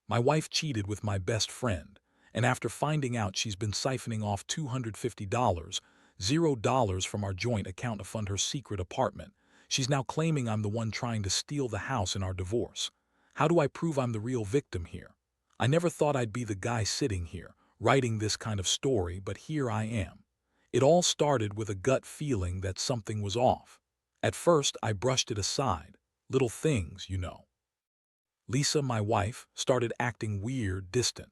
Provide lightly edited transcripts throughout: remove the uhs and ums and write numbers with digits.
My wife cheated with my best friend, and after finding out she's been siphoning off $250, $0 from our joint account to fund her secret apartment, she's now claiming I'm the one trying to steal the house in our divorce. How do I prove I'm the real victim here? I never thought I'd be the guy sitting here, writing this kind of story, but here I am. It all started with a gut feeling that something was off. At first, I brushed it aside. Little things, you know. Lisa, my wife, started acting weird, distant.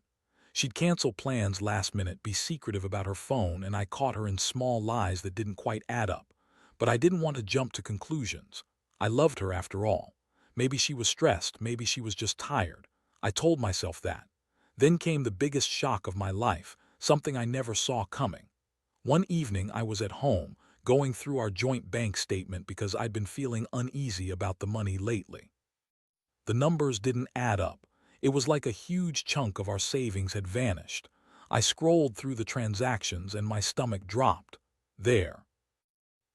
She'd cancel plans last minute, be secretive about her phone, and I caught her in small lies that didn't quite add up. But I didn't want to jump to conclusions. I loved her after all. Maybe she was stressed, maybe she was just tired. I told myself that. Then came the biggest shock of my life, something I never saw coming. One evening I was at home, going through our joint bank statement because I'd been feeling uneasy about the money lately. The numbers didn't add up. It was like a huge chunk of our savings had vanished. I scrolled through the transactions and my stomach dropped. There,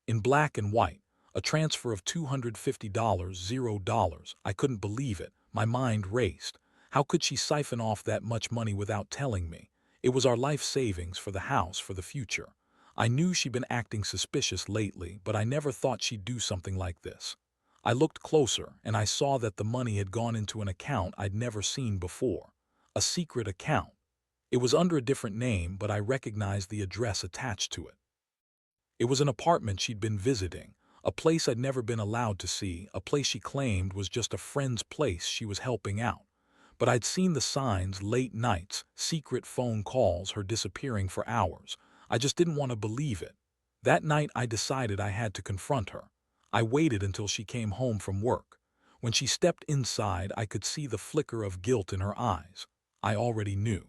in black and white, a transfer of $250, $0. I couldn't believe it. My mind raced. How could she siphon off that much money without telling me? It was our life savings for the house, for the future. I knew she'd been acting suspicious lately, but I never thought she'd do something like this. I looked closer, and I saw that the money had gone into an account I'd never seen before. A secret account. It was under a different name, but I recognized the address attached to it. It was an apartment she'd been visiting, a place I'd never been allowed to see, a place she claimed was just a friend's place she was helping out. But I'd seen the signs: late nights, secret phone calls, her disappearing for hours. I just didn't want to believe it. That night I decided I had to confront her. I waited until she came home from work. When she stepped inside, I could see the flicker of guilt in her eyes. I already knew.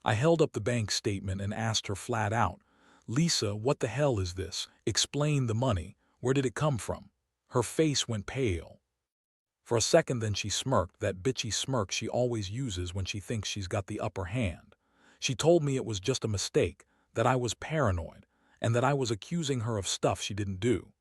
I held up the bank statement and asked her flat out, "Lisa, what the hell is this? Explain the money. Where did it come from?" Her face went pale. For a second then she smirked, that bitchy smirk she always uses when she thinks she's got the upper hand. She told me it was just a mistake, that I was paranoid, and that I was accusing her of stuff she didn't do.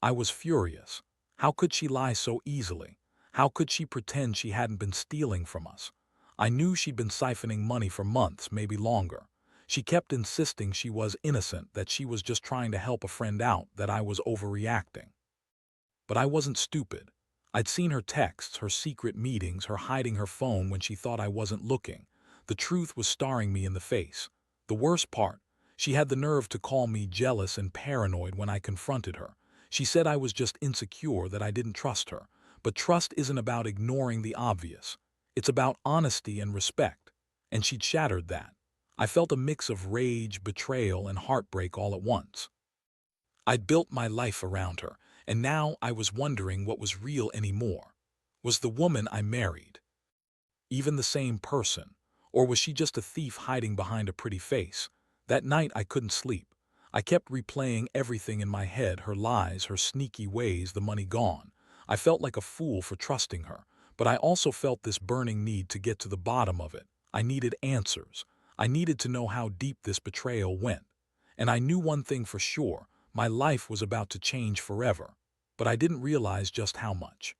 I was furious. How could she lie so easily? How could she pretend she hadn't been stealing from us? I knew she'd been siphoning money for months, maybe longer. She kept insisting she was innocent, that she was just trying to help a friend out, that I was overreacting. But I wasn't stupid. I'd seen her texts, her secret meetings, her hiding her phone when she thought I wasn't looking. The truth was staring me in the face. The worst part, she had the nerve to call me jealous and paranoid when I confronted her. She said I was just insecure, that I didn't trust her. But trust isn't about ignoring the obvious. It's about honesty and respect. And she'd shattered that. I felt a mix of rage, betrayal, and heartbreak all at once. I'd built my life around her, and now I was wondering what was real anymore. Was the woman I married even the same person? Or was she just a thief hiding behind a pretty face? That night I couldn't sleep. I kept replaying everything in my head: her lies, her sneaky ways, the money gone. I felt like a fool for trusting her, but I also felt this burning need to get to the bottom of it. I needed answers. I needed to know how deep this betrayal went. And I knew one thing for sure: my life was about to change forever. But I didn't realize just how much.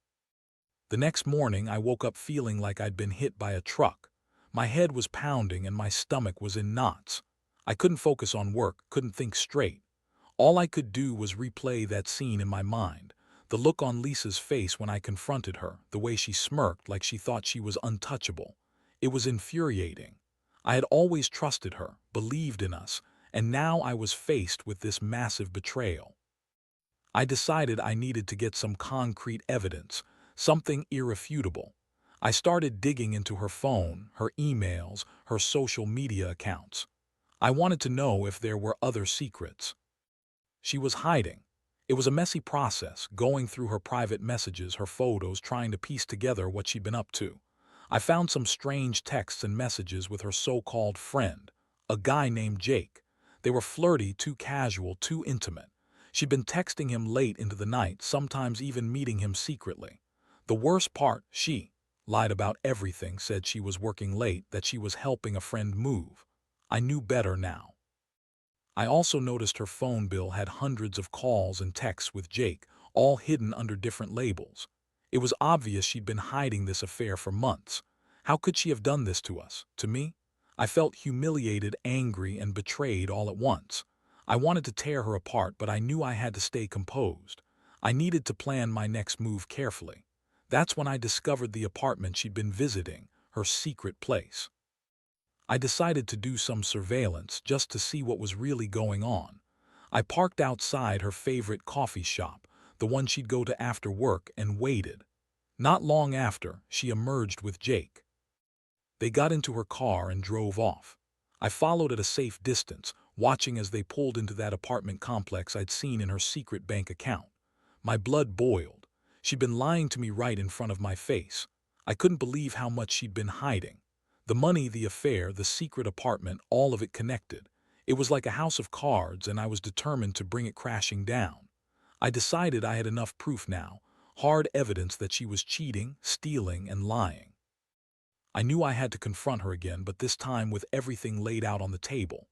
The next morning I woke up feeling like I'd been hit by a truck. My head was pounding and my stomach was in knots. I couldn't focus on work, couldn't think straight. All I could do was replay that scene in my mind. The look on Lisa's face when I confronted her, the way she smirked like she thought she was untouchable. It was infuriating. I had always trusted her, believed in us, and now I was faced with this massive betrayal. I decided I needed to get some concrete evidence, something irrefutable. I started digging into her phone, her emails, her social media accounts. I wanted to know if there were other secrets she was hiding. It was a messy process, going through her private messages, her photos, trying to piece together what she'd been up to. I found some strange texts and messages with her so-called friend, a guy named Jake. They were flirty, too casual, too intimate. She'd been texting him late into the night, sometimes even meeting him secretly. The worst part, she lied about everything, said she was working late, that she was helping a friend move. I knew better now. I also noticed her phone bill had hundreds of calls and texts with Jake, all hidden under different labels. It was obvious she'd been hiding this affair for months. How could she have done this to us, to me? I felt humiliated, angry, and betrayed all at once. I wanted to tear her apart, but I knew I had to stay composed. I needed to plan my next move carefully. That's when I discovered the apartment she'd been visiting, her secret place. I decided to do some surveillance just to see what was really going on. I parked outside her favorite coffee shop, the one she'd go to after work, and waited. Not long after, she emerged with Jake. They got into her car and drove off. I followed at a safe distance, watching as they pulled into that apartment complex I'd seen in her secret bank account. My blood boiled. She'd been lying to me right in front of my face. I couldn't believe how much she'd been hiding. The money, the affair, the secret apartment, all of it connected. It was like a house of cards, and I was determined to bring it crashing down. I decided I had enough proof now, hard evidence that she was cheating, stealing, and lying. I knew I had to confront her again, but this time with everything laid out on the table.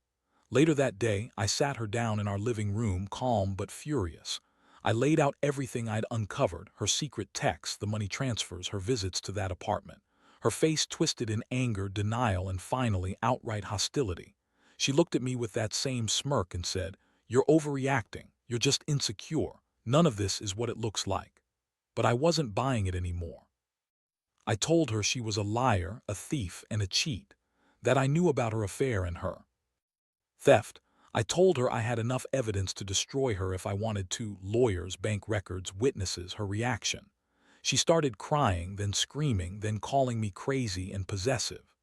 Later that day, I sat her down in our living room, calm but furious. I laid out everything I'd uncovered, her secret texts, the money transfers, her visits to that apartment. Her face twisted in anger, denial, and finally outright hostility. She looked at me with that same smirk and said, "You're overreacting. You're just insecure. None of this is what it looks like." But I wasn't buying it anymore. I told her she was a liar, a thief, and a cheat, that I knew about her affair and her theft. I told her I had enough evidence to destroy her if I wanted to: lawyers, bank records, witnesses, her reaction. She started crying, then screaming, then calling me crazy and possessive.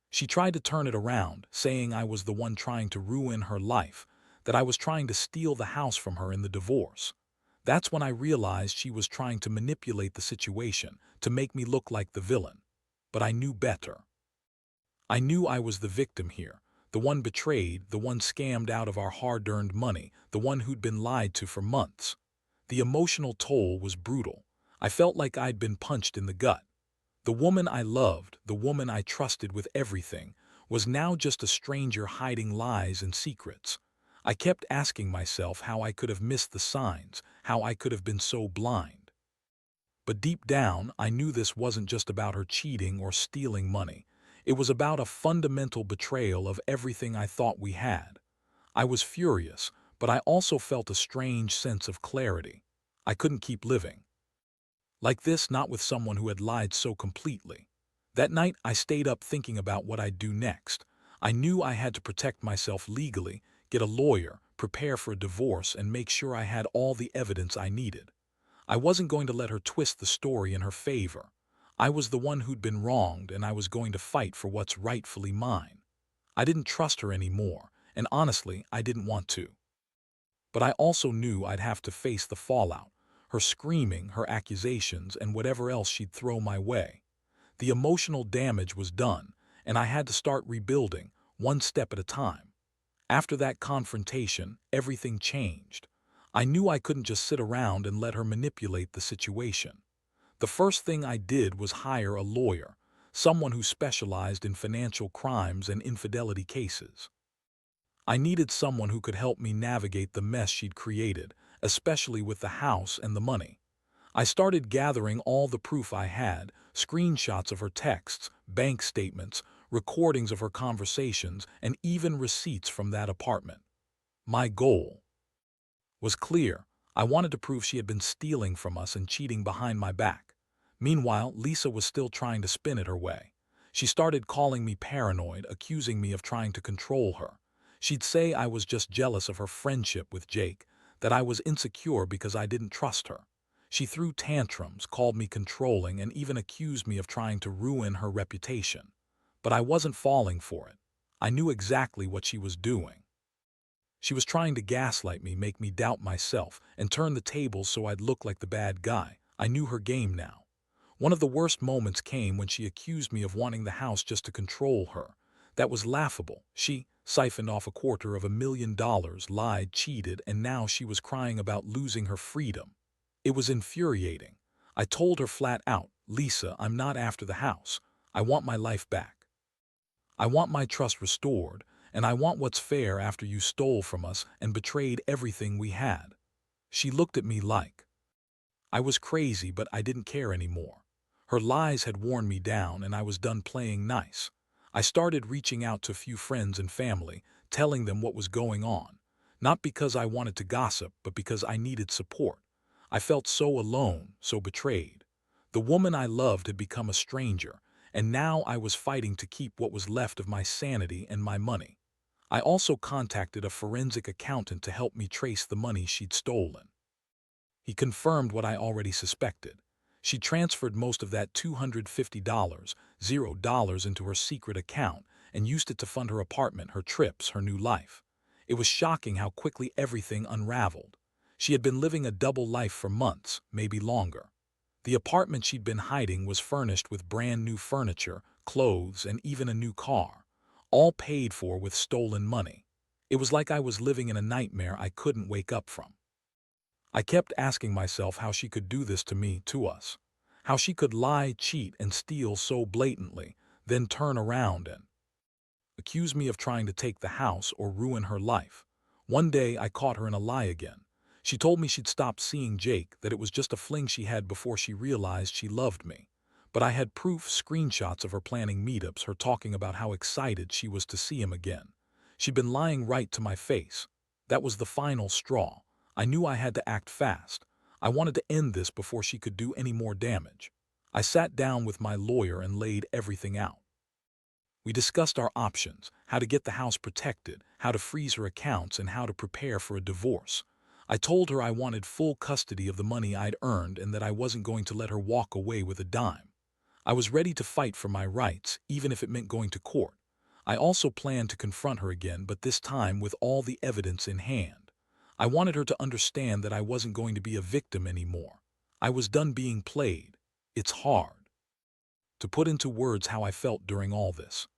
She tried to turn it around, saying I was the one trying to ruin her life, that I was trying to steal the house from her in the divorce. That's when I realized she was trying to manipulate the situation, to make me look like the villain. But I knew better. I knew I was the victim here, the one betrayed, the one scammed out of our hard-earned money, the one who'd been lied to for months. The emotional toll was brutal. I felt like I'd been punched in the gut. The woman I loved, the woman I trusted with everything, was now just a stranger hiding lies and secrets. I kept asking myself how I could have missed the signs, how I could have been so blind. But deep down, I knew this wasn't just about her cheating or stealing money. It was about a fundamental betrayal of everything I thought we had. I was furious, but I also felt a strange sense of clarity. I couldn't keep living like this, not with someone who had lied so completely. That night, I stayed up thinking about what I'd do next. I knew I had to protect myself legally, get a lawyer, prepare for a divorce, and make sure I had all the evidence I needed. I wasn't going to let her twist the story in her favor. I was the one who'd been wronged, and I was going to fight for what's rightfully mine. I didn't trust her anymore, and honestly, I didn't want to. But I also knew I'd have to face the fallout, her screaming, her accusations, and whatever else she'd throw my way. The emotional damage was done, and I had to start rebuilding, one step at a time. After that confrontation, everything changed. I knew I couldn't just sit around and let her manipulate the situation. The first thing I did was hire a lawyer, someone who specialized in financial crimes and infidelity cases. I needed someone who could help me navigate the mess she'd created, especially with the house and the money. I started gathering all the proof I had: screenshots of her texts, bank statements, recordings of her conversations, and even receipts from that apartment. My goal was clear. I wanted to prove she had been stealing from us and cheating behind my back. Meanwhile, Lisa was still trying to spin it her way. She started calling me paranoid, accusing me of trying to control her. She'd say I was just jealous of her friendship with Jake, that I was insecure because I didn't trust her. She threw tantrums, called me controlling, and even accused me of trying to ruin her reputation. But I wasn't falling for it. I knew exactly what she was doing. She was trying to gaslight me, make me doubt myself, and turn the tables so I'd look like the bad guy. I knew her game now. One of the worst moments came when she accused me of wanting the house just to control her. That was laughable. She siphoned off $250,000, lied, cheated, and now she was crying about losing her freedom. It was infuriating. I told her flat out, "Lisa, I'm not after the house. I want my life back. I want my trust restored, and I want what's fair after you stole from us and betrayed everything we had." She looked at me like I was crazy, but I didn't care anymore. Her lies had worn me down, and I was done playing nice. I started reaching out to a few friends and family, telling them what was going on. Not because I wanted to gossip, but because I needed support. I felt so alone, so betrayed. The woman I loved had become a stranger, and now I was fighting to keep what was left of my sanity and my money. I also contacted a forensic accountant to help me trace the money she'd stolen. He confirmed what I already suspected. She transferred most of that $250, $0 into her secret account and used it to fund her apartment, her trips, her new life. It was shocking how quickly everything unraveled. She had been living a double life for months, maybe longer. The apartment she'd been hiding was furnished with brand new furniture, clothes, and even a new car, all paid for with stolen money. It was like I was living in a nightmare I couldn't wake up from. I kept asking myself how she could do this to me, to us. How she could lie, cheat, and steal so blatantly, then turn around and accuse me of trying to take the house or ruin her life. One day I caught her in a lie again. She told me she'd stopped seeing Jake, that it was just a fling she had before she realized she loved me. But I had proof, screenshots of her planning meetups, her talking about how excited she was to see him again. She'd been lying right to my face. That was the final straw. I knew I had to act fast. I wanted to end this before she could do any more damage. I sat down with my lawyer and laid everything out. We discussed our options, how to get the house protected, how to freeze her accounts, and how to prepare for a divorce. I told her I wanted full custody of the money I'd earned and that I wasn't going to let her walk away with a dime. I was ready to fight for my rights, even if it meant going to court. I also planned to confront her again, but this time with all the evidence in hand. I wanted her to understand that I wasn't going to be a victim anymore. I was done being played. It's hard to put into words how I felt during all this.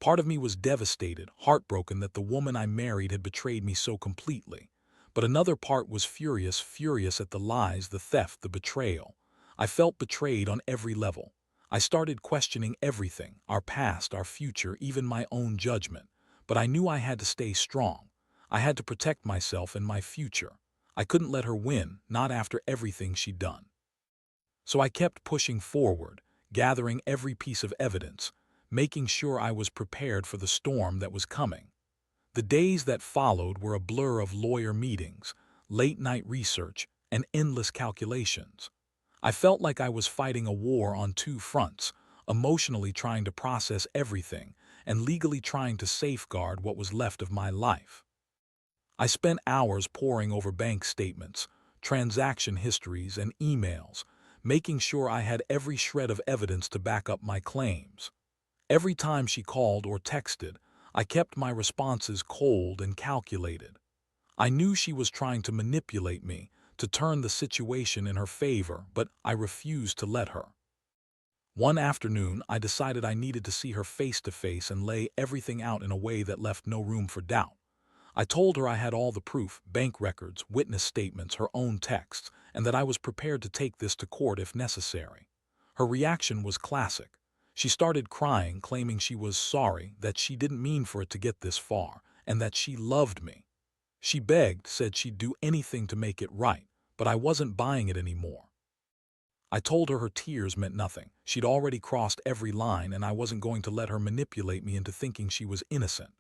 Part of me was devastated, heartbroken that the woman I married had betrayed me so completely. But another part was furious at the lies, the theft, the betrayal. I felt betrayed on every level. I started questioning everything, our past, our future, even my own judgment. But I knew I had to stay strong. I had to protect myself and my future. I couldn't let her win, not after everything she'd done. So I kept pushing forward, gathering every piece of evidence, making sure I was prepared for the storm that was coming. The days that followed were a blur of lawyer meetings, late-night research, and endless calculations. I felt like I was fighting a war on two fronts, emotionally trying to process everything and legally trying to safeguard what was left of my life. I spent hours poring over bank statements, transaction histories, and emails, making sure I had every shred of evidence to back up my claims. Every time she called or texted, I kept my responses cold and calculated. I knew she was trying to manipulate me, to turn the situation in her favor, but I refused to let her. One afternoon, I decided I needed to see her face to face and lay everything out in a way that left no room for doubt. I told her I had all the proof, bank records, witness statements, her own texts, and that I was prepared to take this to court if necessary. Her reaction was classic. She started crying, claiming she was sorry, that she didn't mean for it to get this far, and that she loved me. She begged, said she'd do anything to make it right, but I wasn't buying it anymore. I told her tears meant nothing. She'd already crossed every line, and I wasn't going to let her manipulate me into thinking she was innocent.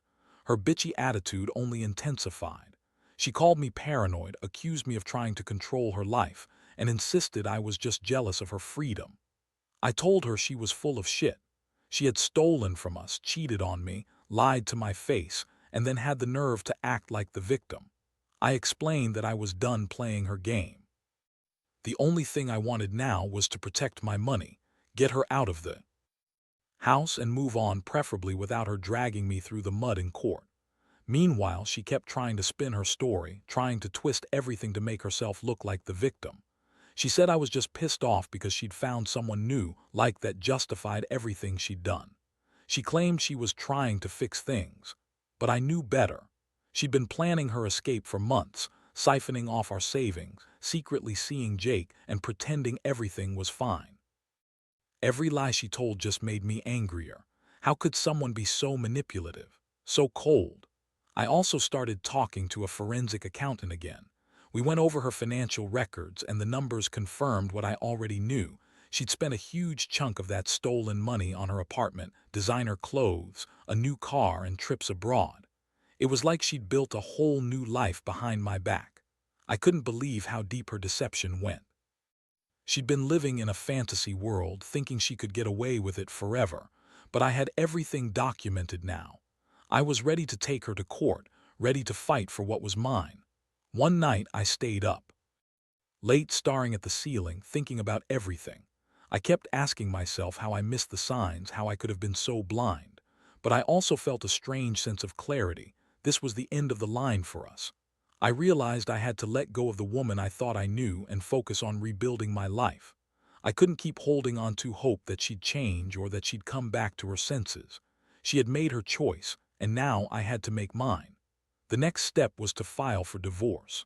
Her bitchy attitude only intensified. She called me paranoid, accused me of trying to control her life, and insisted I was just jealous of her freedom. I told her she was full of shit. She had stolen from us, cheated on me, lied to my face, and then had the nerve to act like the victim. I explained that I was done playing her game. The only thing I wanted now was to protect my money, get her out of the house and move on, preferably without her dragging me through the mud in court. Meanwhile, she kept trying to spin her story, trying to twist everything to make herself look like the victim. She said I was just pissed off because she'd found someone new, like that justified everything she'd done. She claimed she was trying to fix things. But I knew better. She'd been planning her escape for months, siphoning off our savings, secretly seeing Jake, and pretending everything was fine. Every lie she told just made me angrier. How could someone be so manipulative, so cold? I also started talking to a forensic accountant again. We went over her financial records, and the numbers confirmed what I already knew. She'd spent a huge chunk of that stolen money on her apartment, designer clothes, a new car, and trips abroad. It was like she'd built a whole new life behind my back. I couldn't believe how deep her deception went. She'd been living in a fantasy world, thinking she could get away with it forever, but I had everything documented now. I was ready to take her to court, ready to fight for what was mine. One night I stayed up, late, staring at the ceiling, thinking about everything. I kept asking myself how I missed the signs, how I could have been so blind. But I also felt a strange sense of clarity. This was the end of the line for us. I realized I had to let go of the woman I thought I knew and focus on rebuilding my life. I couldn't keep holding on to hope that she'd change or that she'd come back to her senses. She had made her choice, and now I had to make mine. The next step was to file for divorce.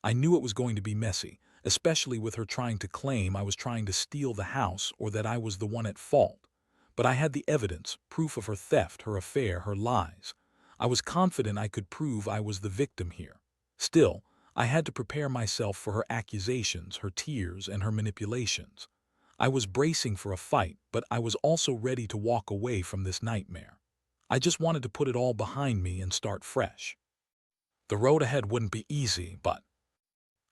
I knew it was going to be messy, especially with her trying to claim I was trying to steal the house or that I was the one at fault. But I had the evidence, proof of her theft, her affair, her lies. I was confident I could prove I was the victim here. Still, I had to prepare myself for her accusations, her tears, and her manipulations. I was bracing for a fight, but I was also ready to walk away from this nightmare. I just wanted to put it all behind me and start fresh. The road ahead wouldn't be easy, but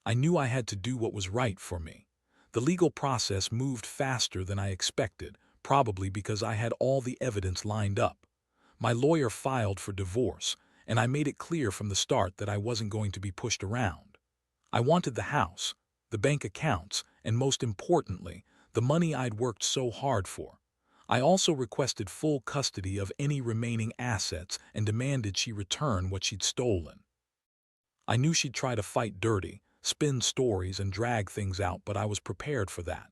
I knew I had to do what was right for me. The legal process moved faster than I expected, probably because I had all the evidence lined up. My lawyer filed for divorce, and I made it clear from the start that I wasn't going to be pushed around. I wanted the house, the bank accounts, and most importantly, the money I'd worked so hard for. I also requested full custody of any remaining assets and demanded she return what she'd stolen. I knew she'd try to fight dirty, spin stories, and drag things out, but I was prepared for that.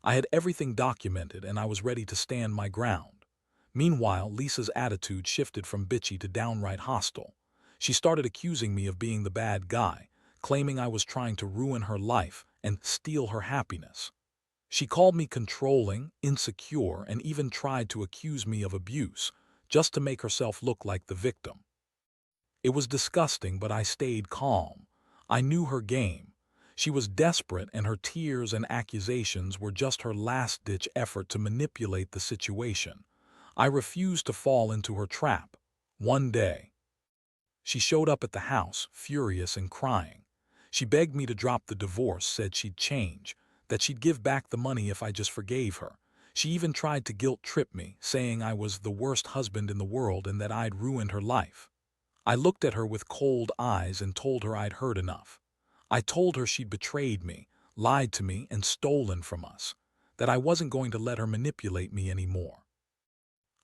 I had everything documented, and I was ready to stand my ground. Meanwhile, Lisa's attitude shifted from bitchy to downright hostile. She started accusing me of being the bad guy, claiming I was trying to ruin her life and steal her happiness. She called me controlling, insecure, and even tried to accuse me of abuse, just to make herself look like the victim. It was disgusting, but I stayed calm. I knew her game. She was desperate, and her tears and accusations were just her last-ditch effort to manipulate the situation. I refused to fall into her trap. One day, she showed up at the house, furious and crying. She begged me to drop the divorce, said she'd change, that she'd give back the money if I just forgave her. She even tried to guilt-trip me, saying I was the worst husband in the world and that I'd ruined her life. I looked at her with cold eyes and told her I'd heard enough. I told her she'd betrayed me, lied to me, and stolen from us, that I wasn't going to let her manipulate me anymore.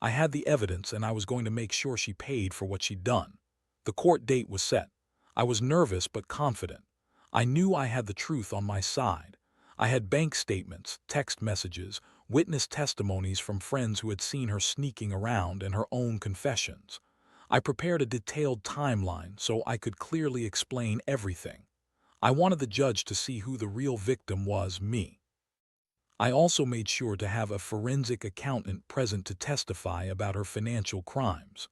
I had the evidence, and I was going to make sure she paid for what she'd done. The court date was set. I was nervous but confident. I knew I had the truth on my side. I had bank statements, text messages, witness testimonies from friends who had seen her sneaking around, and her own confessions. I prepared a detailed timeline so I could clearly explain everything. I wanted the judge to see who the real victim was, me. I also made sure to have a forensic accountant present to testify about her financial crimes.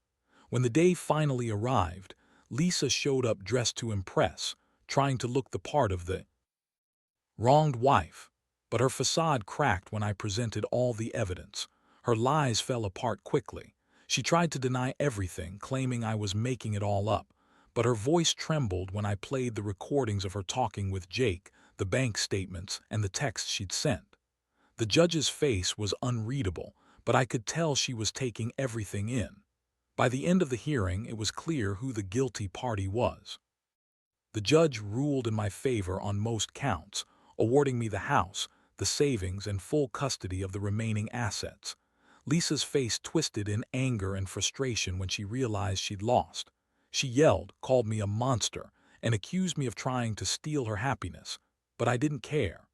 When the day finally arrived, Lisa showed up dressed to impress, trying to look the part of the wronged wife. But her facade cracked when I presented all the evidence. Her lies fell apart quickly. She tried to deny everything, claiming I was making it all up. But her voice trembled when I played the recordings of her talking with Jake, the bank statements, and the texts she'd sent. The judge's face was unreadable, but I could tell she was taking everything in. By the end of the hearing, it was clear who the guilty party was. The judge ruled in my favor on most counts, awarding me the house, the savings, and full custody of the remaining assets. Lisa's face twisted in anger and frustration when she realized she'd lost. She yelled, called me a monster, and accused me of trying to steal her happiness. But I didn't care.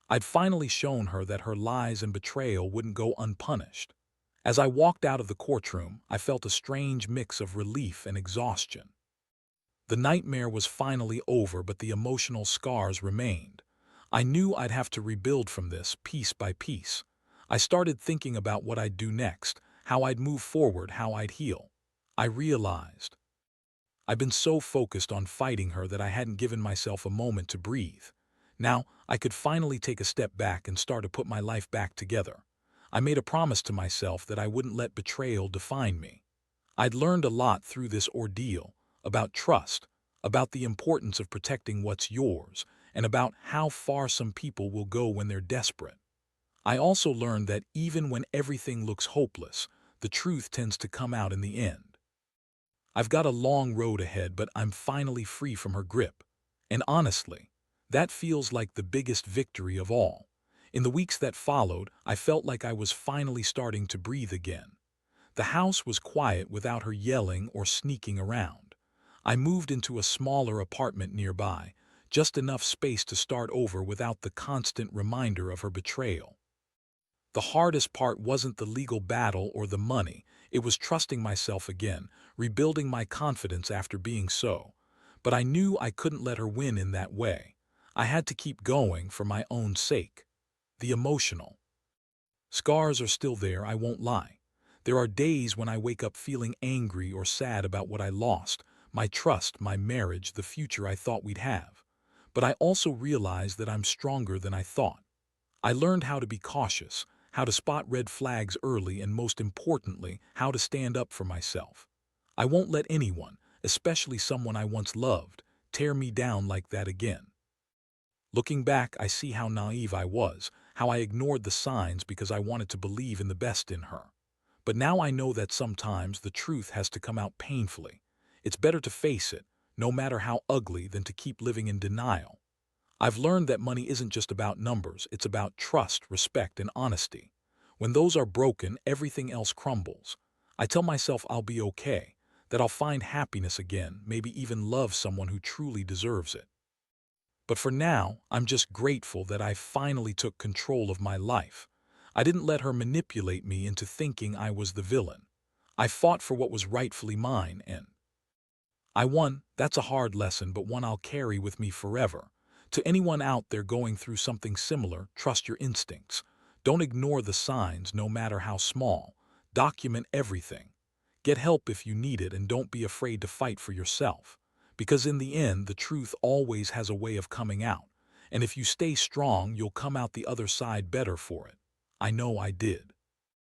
I'd finally shown her that her lies and betrayal wouldn't go unpunished. As I walked out of the courtroom, I felt a strange mix of relief and exhaustion. The nightmare was finally over, but the emotional scars remained. I knew I'd have to rebuild from this, piece by piece. I started thinking about what I'd do next, how I'd move forward, how I'd heal. I realized I'd been so focused on fighting her that I hadn't given myself a moment to breathe. Now, I could finally take a step back and start to put my life back together. I made a promise to myself that I wouldn't let betrayal define me. I'd learned a lot through this ordeal about trust, about the importance of protecting what's yours, and about how far some people will go when they're desperate. I also learned that even when everything looks hopeless, the truth tends to come out in the end. I've got a long road ahead, but I'm finally free from her grip. And honestly, that feels like the biggest victory of all. In the weeks that followed, I felt like I was finally starting to breathe again. The house was quiet without her yelling or sneaking around. I moved into a smaller apartment nearby, just enough space to start over without the constant reminder of her betrayal. The hardest part wasn't the legal battle or the money, it was trusting myself again, rebuilding my confidence after being so. But I knew I couldn't let her win in that way. I had to keep going for my own sake. The emotional scars are still there, I won't lie. There are days when I wake up feeling angry or sad about what I lost, my trust, my marriage, the future I thought we'd have. But I also realize that I'm stronger than I thought. I learned how to be cautious, how to spot red flags early, and most importantly, how to stand up for myself. I won't let anyone, especially someone I once loved, tear me down like that again. Looking back, I see how naive I was, how I ignored the signs because I wanted to believe in the best in her. But now I know that sometimes the truth has to come out painfully. It's better to face it, no matter how ugly, than to keep living in denial. I've learned that money isn't just about numbers, it's about trust, respect, and honesty. When those are broken, everything else crumbles. I tell myself I'll be okay, that I'll find happiness again, maybe even love someone who truly deserves it. But for now, I'm just grateful that I finally took control of my life. I didn't let her manipulate me into thinking I was the villain. I fought for what was rightfully mine, and I won. That's a hard lesson, but one I'll carry with me forever. To anyone out there going through something similar, trust your instincts. Don't ignore the signs, no matter how small. Document everything. Get help if you need it, and don't be afraid to fight for yourself. Because in the end, the truth always has a way of coming out. And if you stay strong, you'll come out the other side better for it. I know I did.